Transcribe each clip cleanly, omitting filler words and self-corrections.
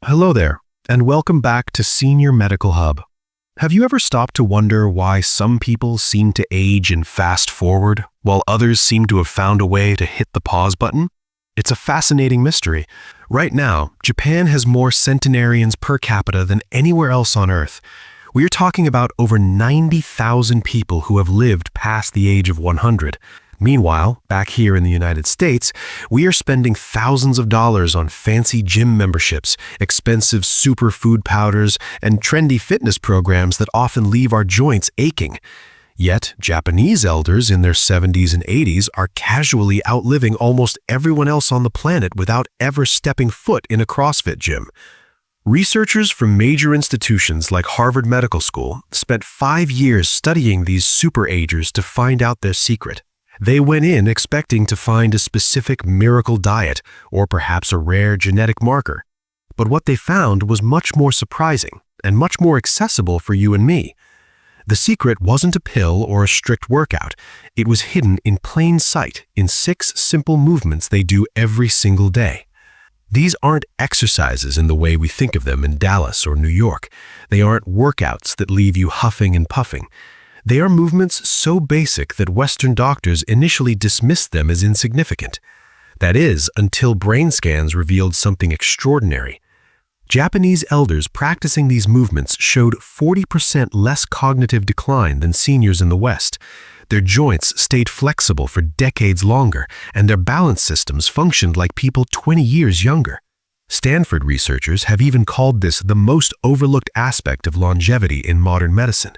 Hello there, and welcome back to Senior Medical Hub. Have you ever stopped to wonder why some people seem to age and fast forward, while others seem to have found a way to hit the pause button? It's a fascinating mystery. Right now, Japan has more centenarians per capita than anywhere else on Earth. We are talking about over 90,000 people who have lived past the age of 100. Meanwhile, back here in the United States, we are spending thousands of dollars on fancy gym memberships, expensive superfood powders, and trendy fitness programs that often leave our joints aching. Yet, Japanese elders in their 70s and 80s are casually outliving almost everyone else on the planet without ever stepping foot in a CrossFit gym. Researchers from major institutions like Harvard Medical School spent 5 years studying these superagers to find out their secret. They went in expecting to find a specific miracle diet or perhaps a rare genetic marker. But what they found was much more surprising and much more accessible for you and me. The secret wasn't a pill or a strict workout. It was hidden in plain sight in 6 simple movements they do every single day. These aren't exercises in the way we think of them in Dallas or New York. They aren't workouts that leave you huffing and puffing. They are movements so basic that Western doctors initially dismissed them as insignificant. That is, until brain scans revealed something extraordinary. Japanese elders practicing these movements showed 40% less cognitive decline than seniors in the West. Their joints stayed flexible for decades longer, and their balance systems functioned like people 20 years younger. Stanford researchers have even called this the most overlooked aspect of longevity in modern medicine.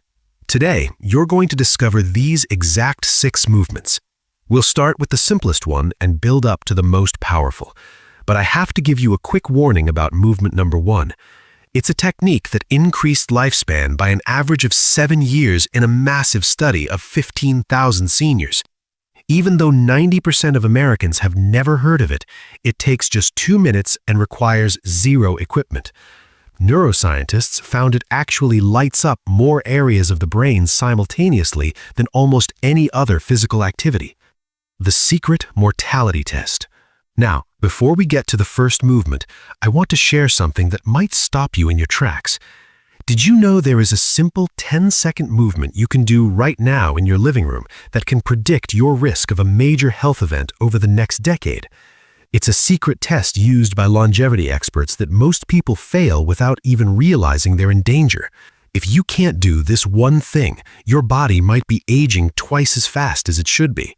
Today, you're going to discover these exact 6 movements. We'll start with the simplest one and build up to the most powerful. But I have to give you a quick warning about movement number 1. It's a technique that increased lifespan by an average of 7 years in a massive study of 15,000 seniors. Even though 90% of Americans have never heard of it, it takes just 2 minutes and requires 0 equipment. Neuroscientists found it actually lights up more areas of the brain simultaneously than almost any other physical activity. The secret mortality test. Now, before we get to the first movement, I want to share something that might stop you in your tracks. Did you know there is a simple 10-second movement you can do right now in your living room that can predict your risk of a major health event over the next decade? It's a secret test used by longevity experts that most people fail without even realizing they're in danger. If you can't do this one thing, your body might be aging twice as fast as it should be.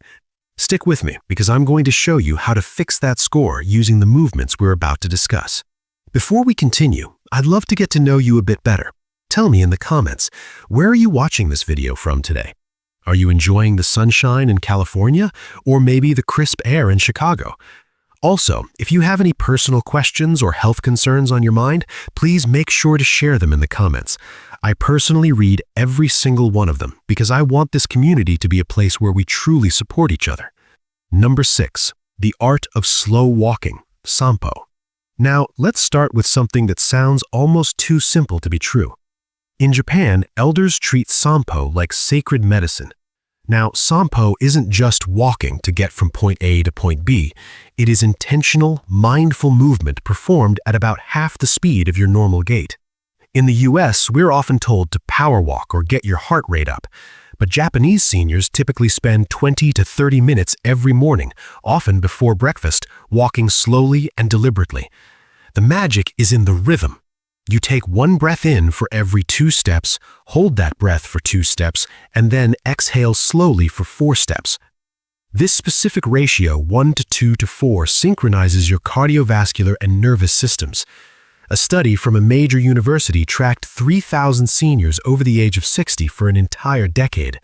Stick with me because I'm going to show you how to fix that score using the movements we're about to discuss. Before we continue, I'd love to get to know you a bit better. Tell me in the comments, where are you watching this video from today? Are you enjoying the sunshine in California or maybe the crisp air in Chicago? Also, if you have any personal questions or health concerns on your mind, please make sure to share them in the comments. I personally read every single one of them because I want this community to be a place where we truly support each other. Number 6, the art of slow walking, Sampo. Now, let's start with something that sounds almost too simple to be true. In Japan, elders treat Sampo like sacred medicine. Now, Sampo isn't just walking to get from point A to point B. It is intentional, mindful movement performed at about half the speed of your normal gait. In the US, we're often told to power walk or get your heart rate up. But Japanese seniors typically spend 20 to 30 minutes every morning, often before breakfast, walking slowly and deliberately. The magic is in the rhythm. You take 1 breath in for every 2 steps, hold that breath for 2 steps, and then exhale slowly for 4 steps. This specific ratio, 1 to 2 to 4, synchronizes your cardiovascular and nervous systems. A study from a major university tracked 3,000 seniors over the age of 60 for an entire decade.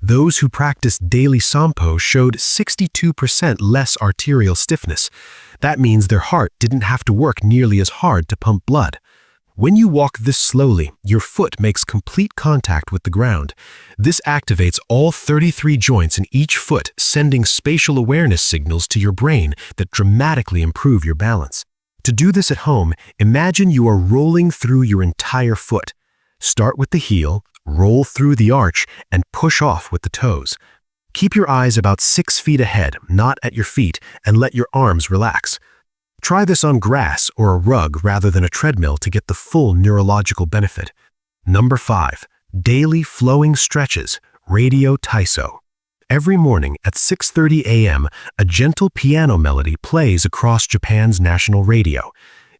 Those who practiced daily Sampo showed 62% less arterial stiffness. That means their heart didn't have to work nearly as hard to pump blood. When you walk this slowly, your foot makes complete contact with the ground. This activates all 33 joints in each foot, sending spatial awareness signals to your brain that dramatically improve your balance. To do this at home, imagine you are rolling through your entire foot. Start with the heel, roll through the arch, and push off with the toes. Keep your eyes about 6 feet ahead, not at your feet, and let your arms relax. Try this on grass or a rug rather than a treadmill to get the full neurological benefit. Number 5. Daily flowing stretches, radio taiso. Every morning at 6:30 a.m., a gentle piano melody plays across Japan's national radio.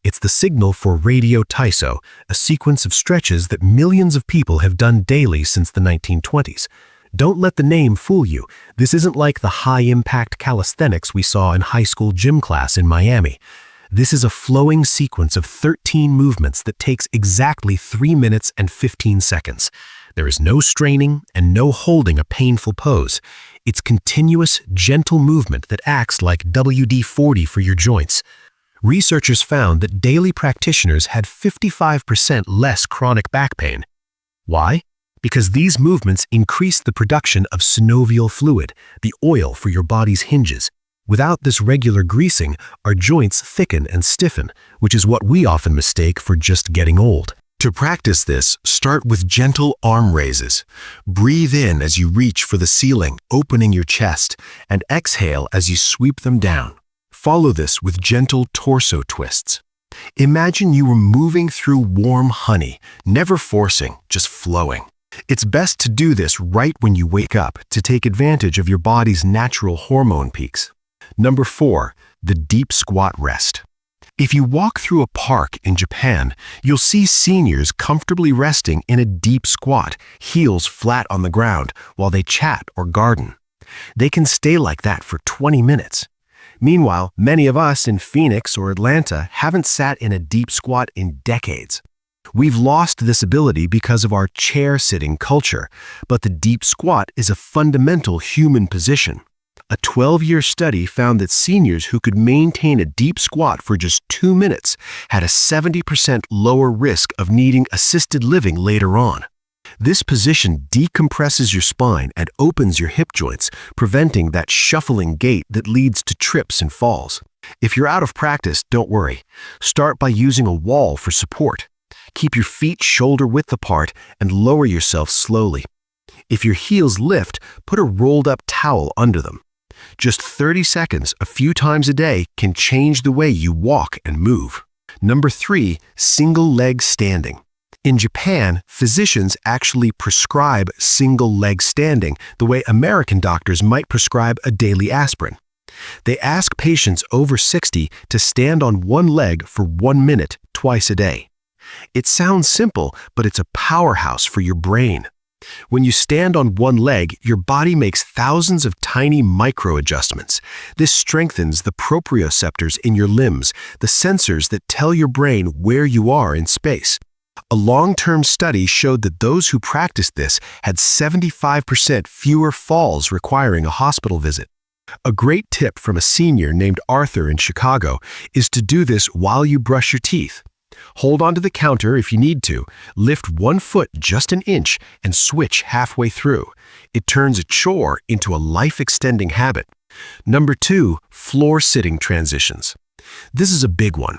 It's the signal for radio taiso, a sequence of stretches that millions of people have done daily since the 1920s. Don't let the name fool you. This isn't like the high-impact calisthenics we saw in high school gym class in Miami. This is a flowing sequence of 13 movements that takes exactly 3 minutes and 15 seconds. There is no straining and no holding a painful pose. It's continuous, gentle movement that acts like WD-40 for your joints. Researchers found that daily practitioners had 55% less chronic back pain. Why? Because these movements increase the production of synovial fluid, the oil for your body's hinges. Without this regular greasing, our joints thicken and stiffen, which is what we often mistake for just getting old. To practice this, start with gentle arm raises. Breathe in as you reach for the ceiling, opening your chest, and exhale as you sweep them down. Follow this with gentle torso twists. Imagine you were moving through warm honey, never forcing, just flowing. It's best to do this right when you wake up to take advantage of your body's natural hormone peaks. Number 4, the deep squat rest. If you walk through a park in Japan, you'll see seniors comfortably resting in a deep squat, heels flat on the ground, while they chat or garden. They can stay like that for 20 minutes. Meanwhile, many of us in Phoenix or Atlanta haven't sat in a deep squat in decades. We've lost this ability because of our chair-sitting culture, but the deep squat is a fundamental human position. A 12-year study found that seniors who could maintain a deep squat for just 2 minutes had a 70% lower risk of needing assisted living later on. This position decompresses your spine and opens your hip joints, preventing that shuffling gait that leads to trips and falls. If you're out of practice, don't worry. Start by using a wall for support. Keep your feet shoulder-width apart and lower yourself slowly. If your heels lift, put a rolled-up towel under them. Just 30 seconds a few times a day can change the way you walk and move. Number 3, single leg standing. In Japan, physicians actually prescribe single leg standing the way American doctors might prescribe a daily aspirin. They ask patients over 60 to stand on one leg for 1 minute twice a day. It sounds simple, but it's a powerhouse for your brain. When you stand on one leg, your body makes thousands of tiny micro-adjustments. This strengthens the proprioceptors in your limbs, the sensors that tell your brain where you are in space. A long-term study showed that those who practiced this had 75% fewer falls requiring a hospital visit. A great tip from a senior named Arthur in Chicago is to do this while you brush your teeth. Hold onto the counter if you need to, lift one foot just an inch, and switch halfway through. It turns a chore into a life-extending habit. Number 2, floor-sitting transitions. This is a big one.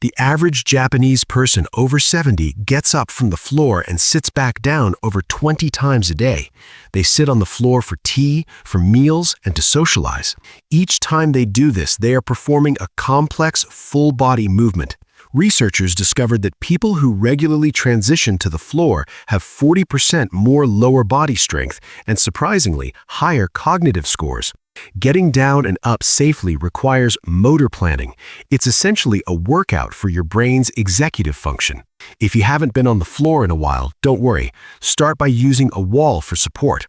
The average Japanese person over 70 gets up from the floor and sits back down over 20 times a day. They sit on the floor for tea, for meals, and to socialize. Each time they do this, they are performing a complex, full-body movement. Researchers discovered that people who regularly transition to the floor have 40% more lower body strength and, surprisingly, higher cognitive scores. Getting down and up safely requires motor planning. It's essentially a workout for your brain's executive function. If you haven't been on the floor in a while, don't worry. Start by using a wall for support.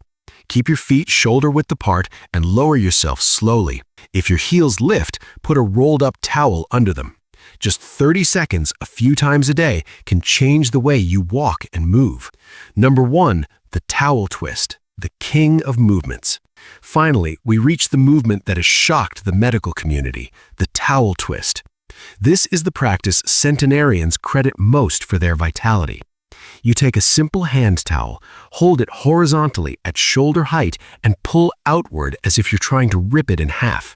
Keep your feet shoulder-width apart and lower yourself slowly. If your heels lift, put a rolled-up towel under them. Just 30 seconds a few times a day can change the way you walk and move. Number 1, the towel twist, the king of movements. Finally, we reach the movement that has shocked the medical community, the towel twist. This is the practice centenarians credit most for their vitality. You take a simple hand towel, hold it horizontally at shoulder height, and pull outward as if you're trying to rip it in half.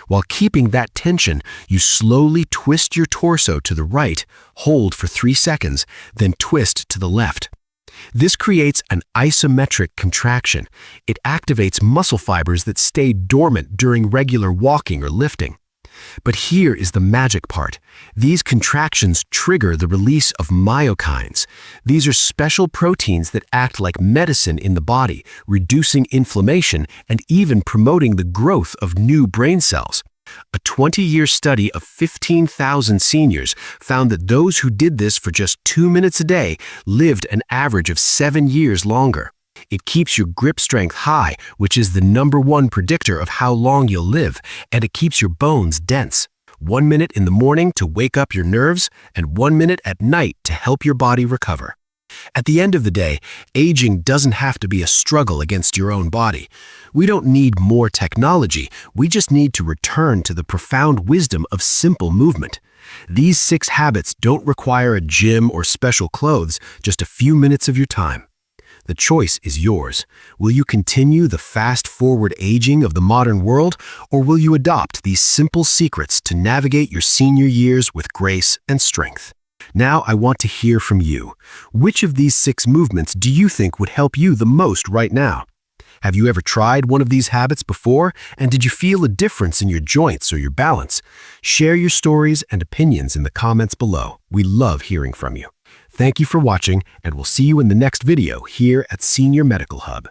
While keeping that tension, you slowly twist your torso to the right, hold for 3 seconds, then twist to the left. This creates an isometric contraction. It activates muscle fibers that stay dormant during regular walking or lifting. But here is the magic part. These contractions trigger the release of myokines. These are special proteins that act like medicine in the body, reducing inflammation and even promoting the growth of new brain cells. A 20-year study of 15,000 seniors found that those who did this for just 2 minutes a day lived an average of 7 years longer. It keeps your grip strength high, which is the #1 predictor of how long you'll live, and it keeps your bones dense. 1 minute in the morning to wake up your nerves, and 1 minute at night to help your body recover. At the end of the day, aging doesn't have to be a struggle against your own body. We don't need more technology, we just need to return to the profound wisdom of simple movement. These 6 habits don't require a gym or special clothes, just a few minutes of your time. The choice is yours. Will you continue the fast-forward aging of the modern world, or will you adopt these simple secrets to navigate your senior years with grace and strength? Now I want to hear from you. Which of these 6 movements do you think would help you the most right now? Have you ever tried one of these habits before, and did you feel a difference in your joints or your balance? Share your stories and opinions in the comments below. We love hearing from you. Thank you for watching, and we'll see you in the next video here at Senior Medical Hub.